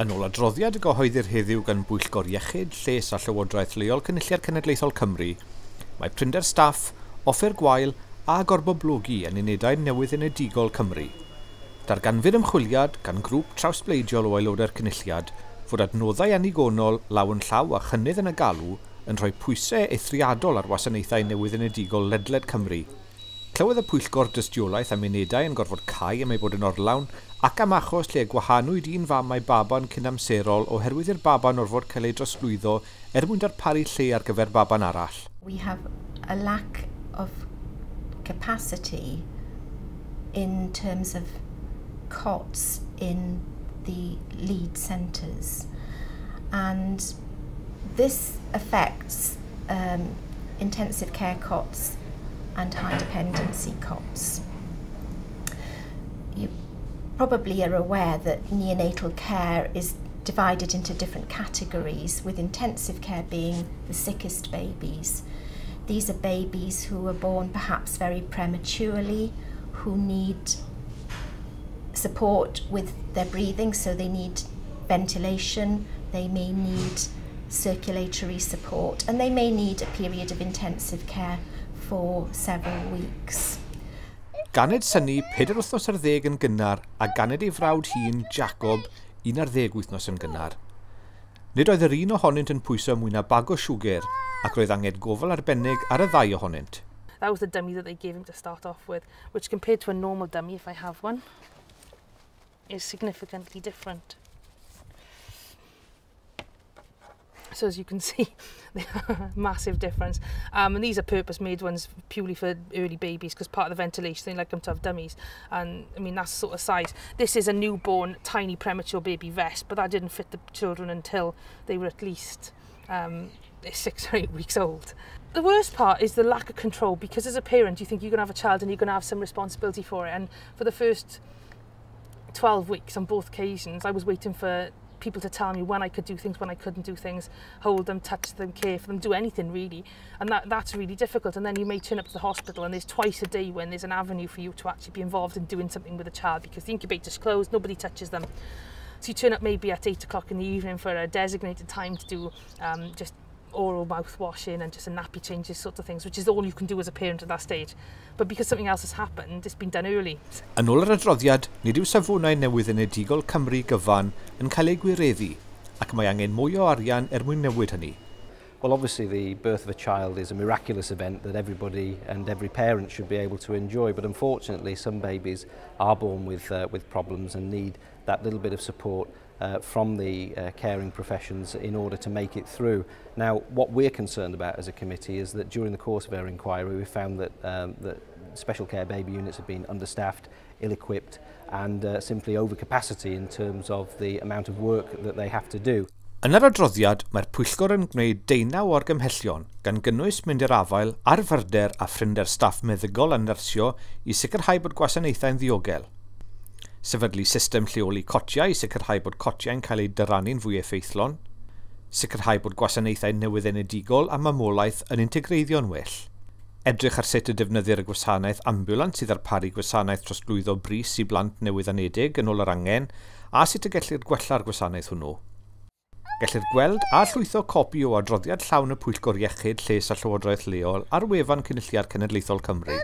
Yn ôl adroddiad y gyhoeddir heddiw gan Bwyllgor Iechyd, Lles a Llywodraeth Leol Cenedlaethol Cymru, mae prinder staff, offer gwael a gorboblogi yn unedau newyddenedigol Cymru. Darganfu'r ymchwiliad gan grŵp trawsbleidiol o Aelodau'r Cynulliad fod adnoddau annigonol, llaw a chynnydd yn y galw yn rhoi pwysau eithriadol ar wasanaethau newyddenedigol ledled Cymru. Clywodd y Pwyllgor dystiolaeth am unedau yn gorfod cau am ei bod yn orlawn ac am achos lle gwahanwyd un fam ei baban cyn amserol oherwydd i'r baban orfod cael ei drosglwyddo mwyn darparu lle ar gyfer baban arall. We have a lack of capacity in terms of cots in the lead centres, and this affects intensive care cots and high dependency cots. You probably are aware that neonatal care is divided into different categories, with intensive care being the sickest babies. These are babies who are born perhaps very prematurely, who need support with their breathing, so they need ventilation, they may need circulatory support, and they may need a period of intensive care for several weeks. Ganed syni 4 wythnos ar 10 yn gynnar a ganed ei frawd hun, Jacob, 1 ar 10 wythnos yn gynnar. Nid oedd yr un ohonynt yn pwyso mwy na bag o siwger ac roedd angen gofal arbennig ar y 2 ohonynt. That was the dummy that they gave him to start off with, which compared to a normal dummy, if I have one, is significantly different. So as you can see, massive difference. And these are purpose-made ones purely for early babies, because part of the ventilation, they like them to have dummies. And I mean, that's the sort of size. This is a newborn, tiny, premature baby vest, but that didn't fit the children until they were at least 6 or 8 weeks old. The worst part is the lack of control, because as a parent, you think you're going to have a child and you're going to have some responsibility for it. And for the first 12 weeks on both occasions, I was waiting for people to tell me when I could do things, when I couldn't do things, hold them, touch them, care for them, do anything really. And that's really difficult. And then you may turn up to the hospital and there's twice a day when there's an avenue for you to actually be involved in doing something with a child, because the incubator's closed, nobody touches them. So you turn up maybe at 8 o'clock in the evening for a designated time to do just oral mouth washing and just a nappy changes, sorts of things, which is all you can do as a parent at that stage. But because something else has happened, it's been done early. Yn ôl yr adroddiad, nid yw safonau newyddenedigol Cymru gyfan yn cael ei gwireddu, ac mae angen mwy o arian mwyn newid hynny. Well, obviously the birth of a child is a miraculous event that everybody and every parent should be able to enjoy, but unfortunately some babies are born with problems and need that little bit of support from the caring professions in order to make it through. Now, what we're concerned about as a committee is that during the course of our inquiry we found that, that special care baby units have been understaffed, ill-equipped and simply over capacity in terms of the amount of work that they have to do. Yn yr adroddiad, mae'r Pwyllgor yn gwneud 19 o argymhellion gan gynnwys mynd i'r afael ar fryder a ffrinder staff meddygol a nyrsio i sicrhau bod gwasanaethau'n ddiogel. Sefydlu system lleoli cotiau i sicrhau bod cotiau'n cael ei dyrannu'n fwy effeithlon, sicrhau bod gwasanaethau newyddenedigol a mamolaeth yn integreiddio'n well, edrych ar sut y defnyddir y gwasanaeth ambulans i ddarparu gwasanaeth trosglwyddo bris i blant newyddanedig yn ôl yr angen, a sut y gellir gwella'r gwasanaeth hwnnw. Gellir gweld a llwytho copi o adroddiad llawn y Pwyllgor Iechyd, Lles a Llywodraeth Leol ar wefan Cynulliad Cenedlaethol Cymru.